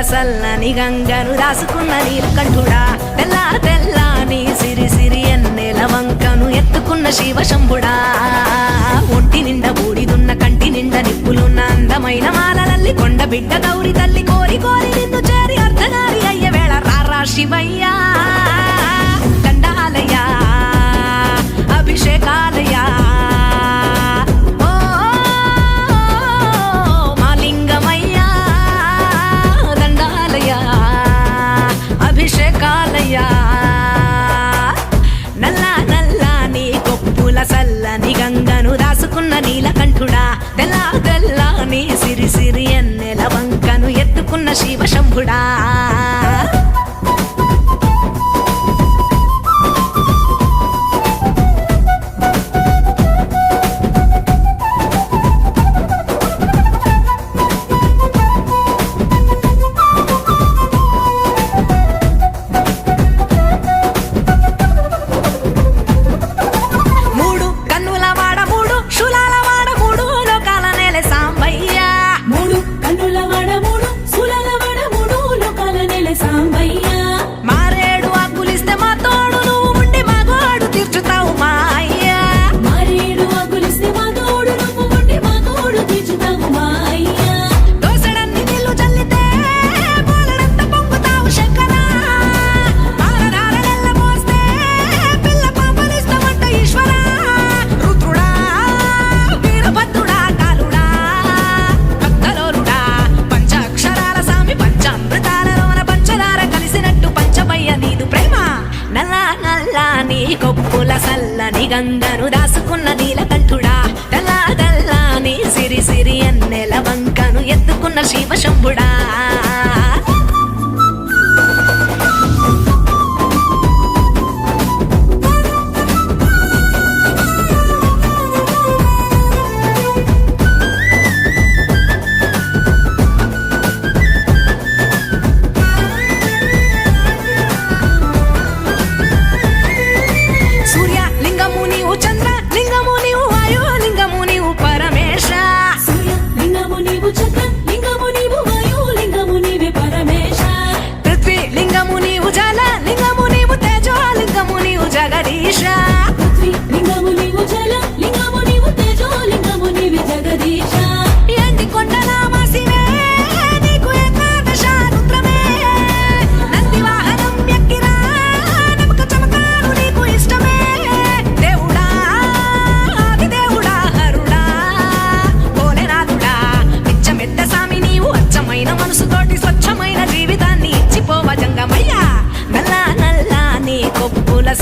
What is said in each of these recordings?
సల్లని గంగను దాసుకున్న నీలకంఠుడా తెల్ల తెల్లని సిరి సిరి ఎన్నెల వంకను ఎత్తుకున్న శివశంభుడా ఒంటి నిండా బూడిదున్న కంటి నిండా నిప్పులున్న అందమైన మాలలల్లి కొండ బిడ్డ గౌరి తల్లి కోరి కోరి నిన్ను చేరి అర్ధనారి అయ్య వేళ రారా శివయ్యా దండాలయ్యా అభిషేకాలయ్యా సల్లని గంగను దాసుకున్న నీలకంఠుడా తెల్ల తెల్లని సిరి సిరి ఎన్నెల వంకను ఎత్తుకున్న శివశంభుడా కొప్పుల సల్లని గంగను దాసుకున్న నీలకంఠుడా తెల్ల తెల్లని సిరి సిరి ఎన్నెల వంకను ఎత్తుకున్న శివశంభుడా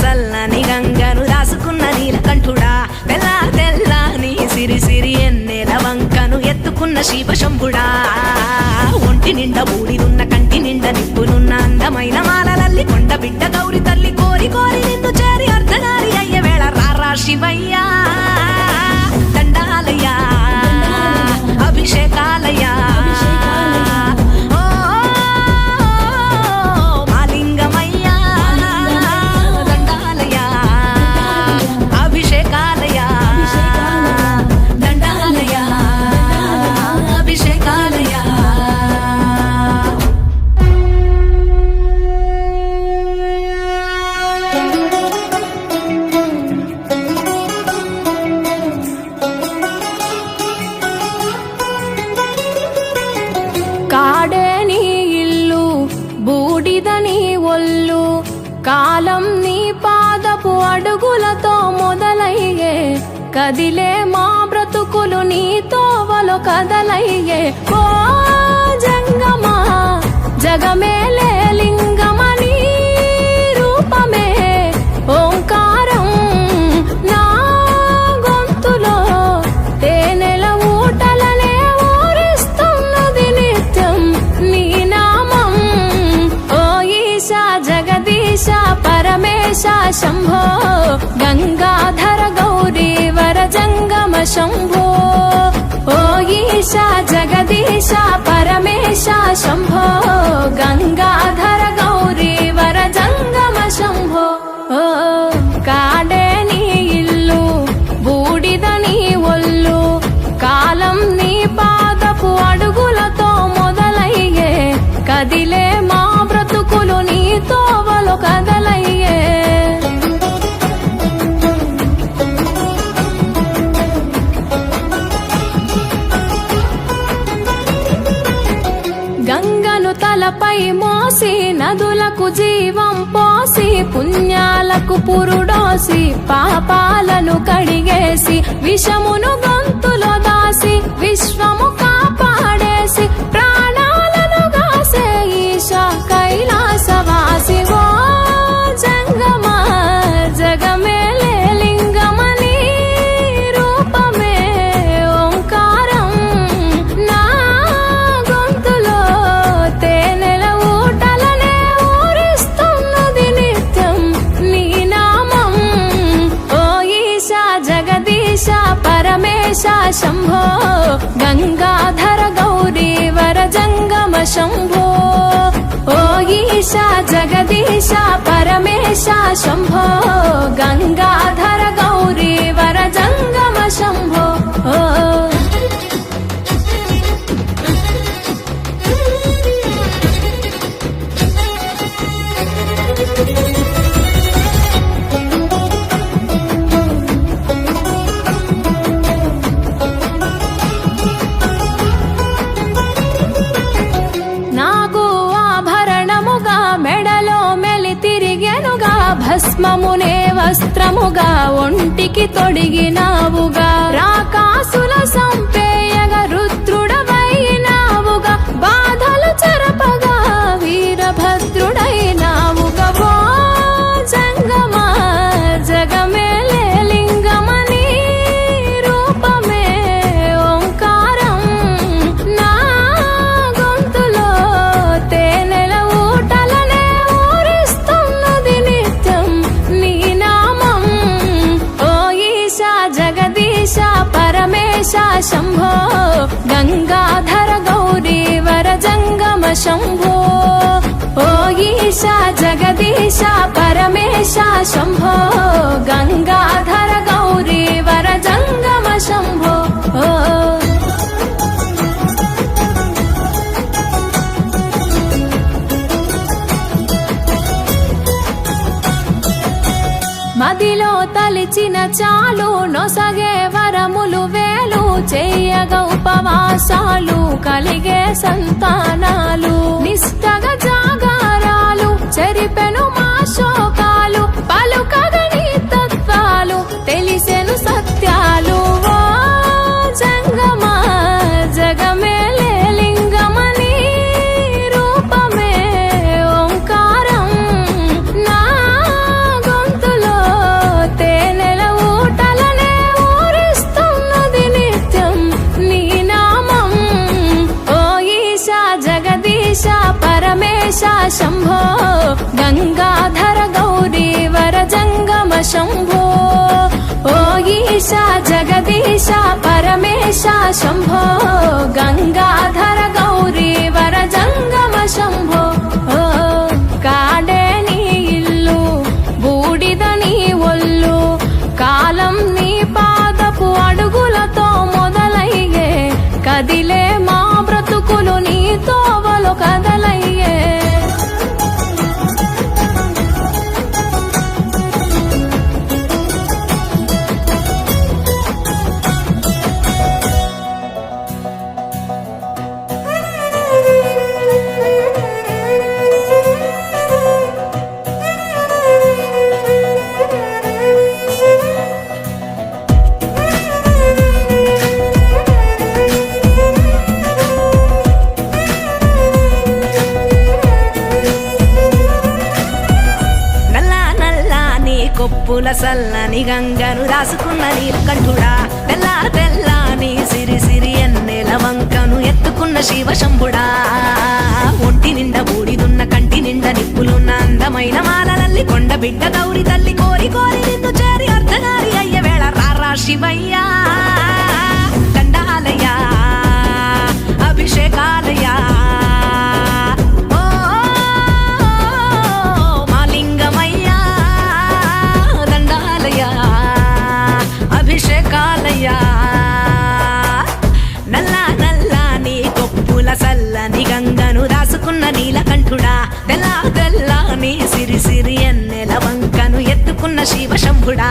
సల్లని గంగను దాసుకున్న నీలకంఠుడా తెల్ల తెల్లని సిరి సిరి ఎన్నెల వంకను ఎత్తుకున్న శివశంభుడా ఒంటి నిండా బూడిదున్న కంటి నిండా నిప్పులున్న అందమైన మాలలల్లి కొండ బిడ్డ గౌరి తల్లి కోరి కోరి నిన్ను చేరి అర్ధనారి అయ్య వేళ రారా శివయ్యా దండాలయ్యా అభిషేకాలయ్యా కాలం నీ పాదపు అడుగులతో మొదలయ్యే కదిలే మా బ్రతుకులు నీ తోవలో కదలయ్యే ఓ జంగమా జగమేలే లింగమని రూపమే ఓంకారం నా గొంతులో తేనెల ఊటలనే ఊరిస్తున్నది నిత్యం నీ నామం ఓ ఈశా జగదీశ పరమేశ శంభో గంగాధర గౌరీ వర జంగమ శంభో ఓ ఈశా జగదీశ పరమేశ శంభో గంగాధర గౌరీ వర జంగమ శంభో ఓ కాడే నీ ఇల్లు బూడిద నీ ఒళ్ళు కాలం నీ పాదపు అడుగులతో మొదలయ్యే కదిలి పురుడోసి పాపాలను కడిగేసి విషమును గొంతులో దాసి విశ్వము కాపాడేసి ప్రాణాలను గాసే ఈశా కైలాసవాసి ఓ జంగమా జగమేలే లింగమని రూపమే ఓంకారం నా గొంతులో తేనెల ఊటలనే ఊరిస్తున్నది నిత్యం నీ నామం ఓ ఈశా జగదీశ పరమేశ శంభో గంగాధర గౌరీ వర జంగమ శంభో ఓ ఈశా జగదీశ పరమేశ శంభో గంగాధర గౌరీ వర జంగమ శంభో ఓ నాకు ఆభరణముగా మెడలో మెలి తిరిగెనుగా భస్మమునే వస్త్రముగా ఒంటికి తొడిగినావుగా రాకాసుల సంపేయగా రుద్రుడవైనావుగా బాధలు చెరపగా వీరభద్రుడైనావుగా ఓ జంగమా జగమేలే లింగమని రూపమే ఓంకారం నా గొంతులో తేనెల ఊటలనే ఊరిస్తున్నది నిత్యం నీ నామం ఓ ఈశా జగదీశ పరమేశ శంభో గంగాధర గౌరీ వర జంగమ శంభో ఓ ఈశా జగదీశ పరమేశ శంభో గంగాధర గౌరీ వర జంగమ శంభో ఓ మదిలో తలిచిన చాలు నొసగే వరములు వేలు చేయగ ఉపవాసాలు కలిగే సంతానాలు నిష్టగా జాగారాలు చెరిపెను మా శోకాలు పలుకగని తత్వాలు తెలిసెను సత్యాలు ఓ జంగమా జగమేలే లింగమని రూపమే ఓంకారం నా గొంతులో తేనెల ఊటలనే ఊరిస్తున్నది నిత్యం నీ నామం ఓ ఈశా జగదీశ పరమేశ శంభో గంగాధర గౌరీ వర జంగమ శంభో ఓ ఈశా జగదీశ పరమేశ శంభో గంగాధర గౌరీ వర జంగమ శంభో ఓ కాడే నీ ఇల్లు బూడిద నీ ఒళ్ళు కాలం నీ పాదపు అడుగులతో మొదలయ్యే కదిలే మా బ్రతుకులు నీ తోవలు కదలయ్యే కొప్పుల సల్లని గంగను రాసుకున్న నీలకంఠుడా తెల్ల తెల్లని సిరి సిరి ఎన్నెల వంకను ఎత్తుకున్న శివ శంభుడా ఒంటి నిండా బూడిదున్న కంటి నిండా నిప్పులున్న అందమైన మాలలల్లి కొండ బిడ్డ గౌరి తల్లి కోరి కోరి నిన్ను చేరి అర్ధనారి అయ్య వేళ రారా శివయ్యా దండాలయ్యా అభిషేకాలయ్యా అభిషేకాలయ్యా నల్ల నల్ల నీ కొప్పుల సల్లని గంగను రాసుకున్న నీలకంఠుడా తెల్ల తెల్ల నీ సిరి సిరి ఎన్నెల వంకను ఎత్తుకున్న శివ శంభుడా